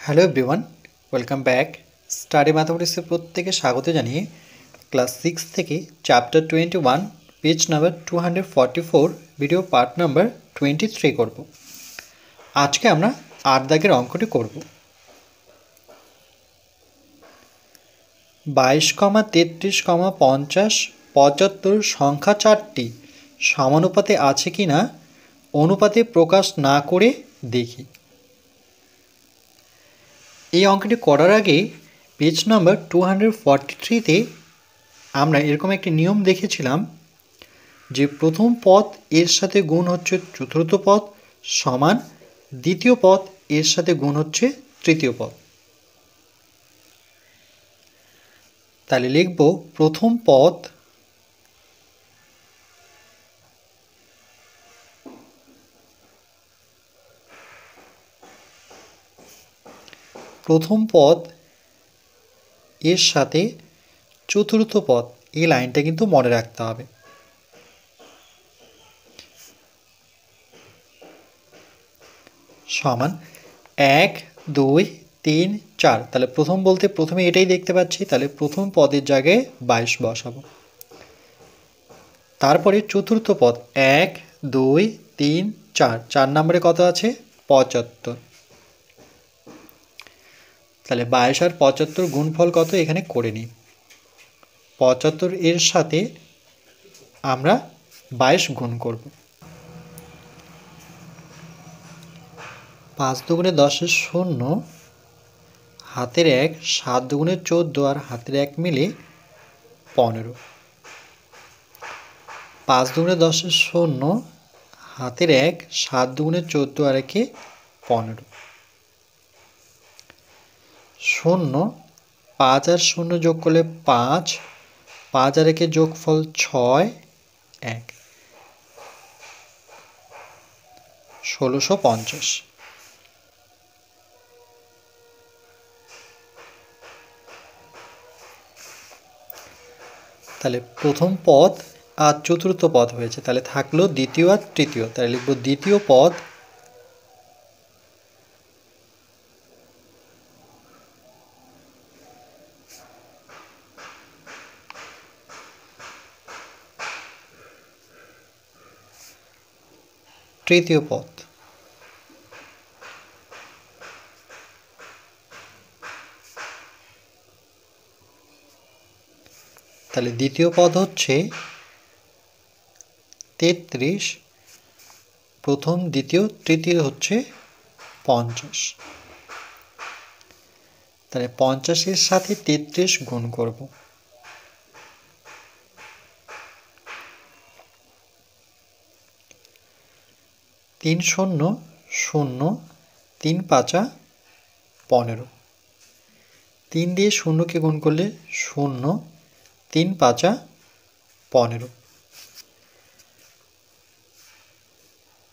Hello everyone, welcome back. Study ম্যাথামেটিক্সে প্রত্যেকে স্বাগত জানিয়ে ক্লাস 6 থেকে chapter 21 page number 244 video part number 23 করব। আজকে আমরা 8 দাগের অঙ্কটি করব। 22, 33, 50, 75 সংখ্যা চারটি সমানুপাতে আছে কি না অনুপাতে প্রকাশ না করে দেখি। এই অঙ্কটি করার আগে পেজ নাম্বার 243-তে আমরা এরকম একটি নিয়ম দেখেছিলাম যে প্রথম পদ এর সাথে গুণ হচ্ছে চতুর্থ পদ সমান দ্বিতীয় পদ এর সাথে গুণ হচ্ছে তৃতীয় পদ। তাহলে লিখব প্রথম পদ এর সাথে চতুর্থ পদ, এই লাইনটা কিন্তু মনে রাখতে হবে। সমান 1, 2, 3, 4। তাহলে প্রথম বলতে প্রথমে এটাই দেখতে পাচ্ছি, তাহলে প্রথম পদের জায়গায় 22 বসাবো। তারপরে চতুর্থ পদ 1, 2, 3, 4, 4 নম্বরে কত আছে 75। তাহলে 22 আর 75 গুণফল কত এখানে করে নিই। 75 এর সাথে আমরা 22 গুণ করব। 5 দুগুণে 10 শূন্য, হাতের 1, 7 দুগুণে 14 আর হাতের 1 মিলে 15। 5 দুগুণে 10 শূন্য, হাতের 1, 7 দুগুণে 14 আর 1 15। শূন্য, 5 আর শূন্য যোগ করলে 5, 5 আর 1 যোগফল 6, 1, 1650। তাহলে প্রথম পদ আর চতুর্থ পদ হয়েছে, তাহলে থাকলো দ্বিতীয় আর তৃতীয়। তাহলে লিখব দ্বিতীয় পদ তৃতীয় পদ। তাহলে দ্বিতীয় পদ হচ্ছে 33, প্রথম দ্বিতীয় তৃতীয় হচ্ছে 50। তাহলে 50-এর সাথে 33 গুণ করব। 3 শূন্য শূন্য, 3 পাঁচা 15। 3 দিয়ে শূন্যকে গুণ করলে 0, 3 পাঁচা 15।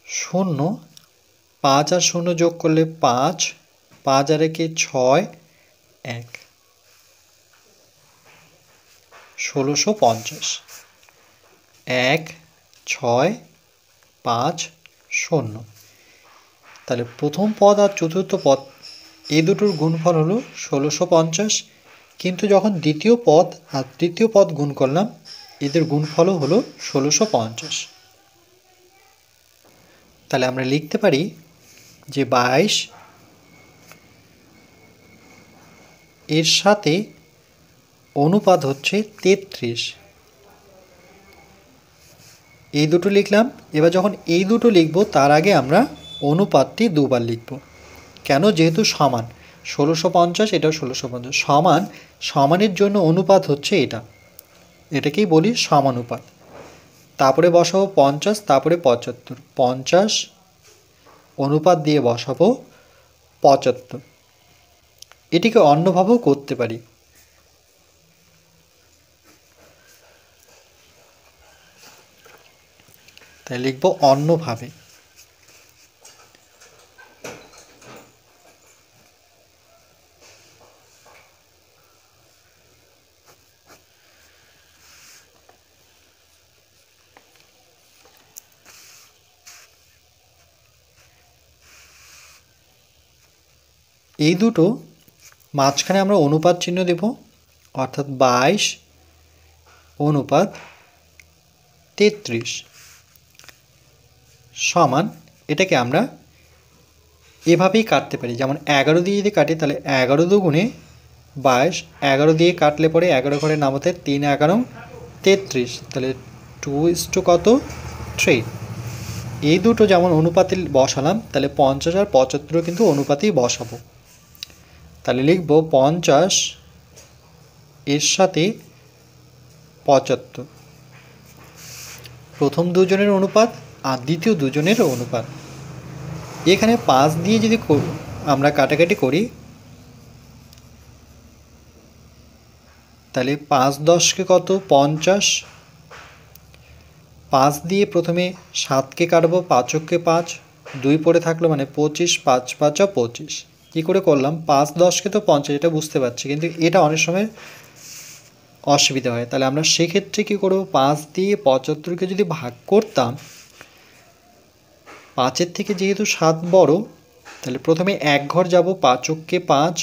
0, 5 আর 0 যোগ করলে 5, 5 আর 1 6, 1, 1650। 1, 6, 5, 0। তাহলে প্রথম পদ আর চতুর্থ পদ এই দুটোর গুণফল হলো 1650, কিন্তু যখন দ্বিতীয় পদ আর তৃতীয় পদ গুণ করলাম এদের গুণফলও হলো 1650। তাহলে আমরা লিখতে পারি যে 22 এর সাথে অনুপাত হচ্ছে 33। এই দুটো লিখলাম। এবার যখন এই দুটো লিখব তার আগে আমরা অনুপাতটি দুবার লিখব। কেন? যেহেতু সমান 1650, এটাও 1650 সমান, সমানের জন্য অনুপাত হচ্ছে এটাকেই বলি সমানুপাত। তারপরে বসাবো 50, তারপরে 75, 50 অনুপাত দিয়ে বসাবো 75। এটিকে অন্যভাবেও করতে পারি। তাই লিখব অন্যভাবে। এই দুটো মাঝখানে আমরা অনুপাত চিহ্ন দেব, অর্থাৎ 22 অনুপাত 33 সমান, এটাকে আমরা এভাবেই কাটতে পারি। যেমন 11 দিয়ে যদি কাটি তাহলে 11 দুগুণে 22, 11 দিয়ে কাটলে পরে 11 ঘরে নামাতে 3 11 33, তাহলে 2 কত 3। এই দুটো যেমন অনুপাতে বসালাম, তাহলে 50 আর 75 কিন্তু অনুপাতেই বসাবো। তাহলে লিখব 50 এর সাথে 75, প্রথম দুজনের অনুপাত আর দ্বিতীয় দুজনের অনুপাত। এখানে 5 দিয়ে যদি আমরা কাটাকাটি করি তাহলে 5 10কে কত 50, 5 দিয়ে প্রথমে 7কে কাটবো, 5কে 5, 2 পড়ে থাকলো মানে 25, 5 5 25। কী করে করলাম, 5 10কে তো 50, এটা বুঝতে পারছি, কিন্তু এটা অনেক সময় অসুবিধা হয়। তাহলে আমরা সেক্ষেত্রে কী করবো, 5 দিয়ে 75কে যদি ভাগ করতাম, 5-এর থেকে যেহেতু 7 বড়, তাহলে প্রথমে 1 ঘর যাব, 5কে 5,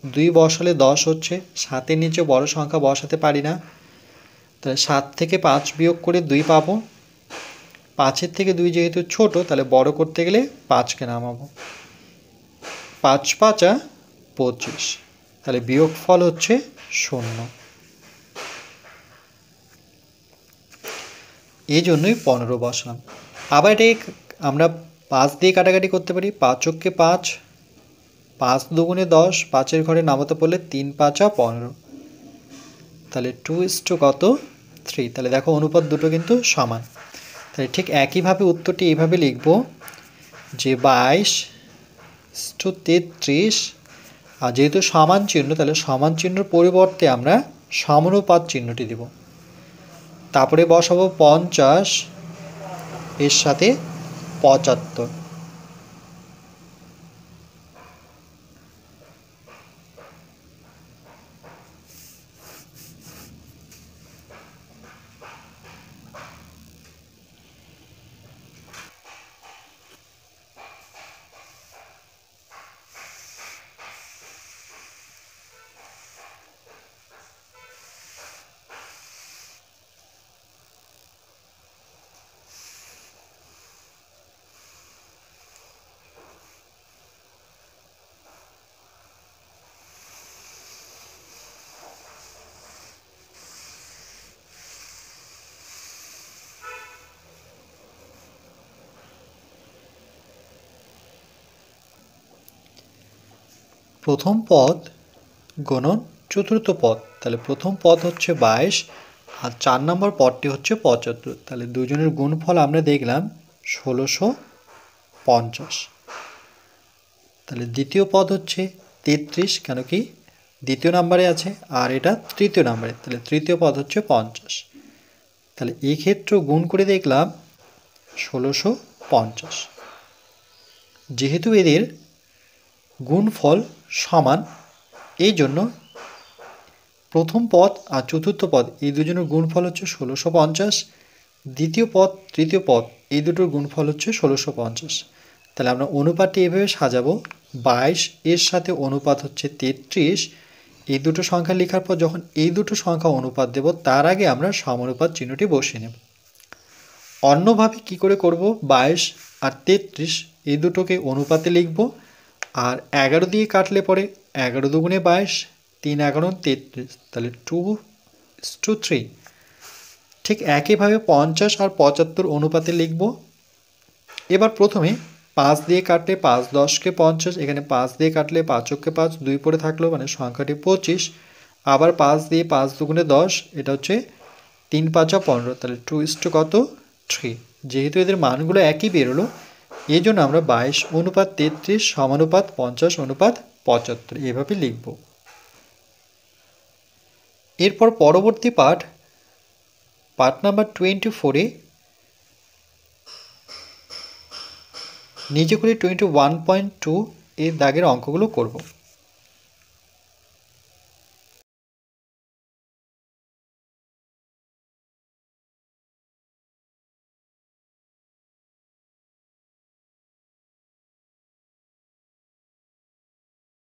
2 বসালে 10 হচ্ছে, 7-এর নিচে বড় সংখ্যা বসাতে পারি না, তাহলে 7 থেকে 5 বিয়োগ করে 2 পাবো। 5-এর থেকে 2 যেহেতু ছোট, তাহলে বড় করতে গেলে 5কে নামাবো, 5 5 25, তাহলে বিয়োগফল হচ্ছে 0। এই জন্যই 15 বসলাম। আবার এটাকে আমরা 5 দিয়ে কাটাকাটি করতে পারি, 5কে 5, 5 দুগুণে 10, 5-এর ঘরে নামাতে পড়লে 3 5 15, তাহলে 2 কত 3। তাহলে দেখো অনুপাত দুটো কিন্তু সমান। তাহলে ঠিক একইভাবে উত্তরটি এইভাবে লিখব যে 22:33, আর যেহেতু সমান চিহ্ন, তাহলে সমান চিহ্নের পরিবর্তে আমরা সমানুপাত চিহ্নটি দেব। তারপরে বসাবো 50 এর সাথে 75। প্রথম পদ গুণন চতুর্থ পদ, তাহলে প্রথম পদ হচ্ছে 22 আর 4 নম্বর পদটি হচ্ছে 75, তাহলে দুজনের গুণফল আমরা দেখলাম 1650। তাহলে দ্বিতীয় পদ হচ্ছে 33, কেন কি দ্বিতীয় নম্বরে আছে, আর এটা তৃতীয় নম্বরে, তাহলে তৃতীয় পদ হচ্ছে 50। তাহলে এই ক্ষেত্রে গুণ করে দেখলাম 1650। যেহেতু এদের গুণফল সমান, এই জন্য প্রথম পদ আর চতুর্থ পদ এই দুজনের গুণফল হচ্ছে 1650, দ্বিতীয় পদ তৃতীয় পদ এই দুটোর গুণফল হচ্ছে 1650। তাহলে আমরা অনুপাতটি এভাবে সাজাবো, 22 এর সাথে অনুপাত হচ্ছে 33। এই দুটো সংখ্যা লেখার পর যখন এই দুটো সংখ্যা অনুপাত দেব, তার আগে আমরা সমানুপাত চিহ্নটি বসিয়ে নেব। অন্যভাবে কি করে করব, 22 আর 33 এই দুটোকে অনুপাতে লিখব, আর 11 দিয়ে কাটলে পরে 11 দুগুণে 22, 3 11 33, তাহলে 2:3। ঠিক একইভাবে 50 আর 75 অনুপাতে লিখব। এবার প্রথমে 5 দিয়ে কাটলে 5 10কে 50, এখানে 5 দিয়ে কাটলে 5কে 5, 2 পড়ে থাকলো মানে সংখ্যাটি 25, আবার 5 দিয়ে 5 দুগুণে 10, এটা হচ্ছে 3 5 15, তাহলে 2 কত 3। যেহেতু এদের মানগুলো একই বেরোলো, এই জন্য আমরা 22 অনুপাত 33 সমানুপাত 50 অনুপাত 75 এভাবে লিখব। এরপর পরবর্তী পাঠ নাম্বার 24-এ নিচে করে 21.2 এর দাগের অঙ্কগুলো করব।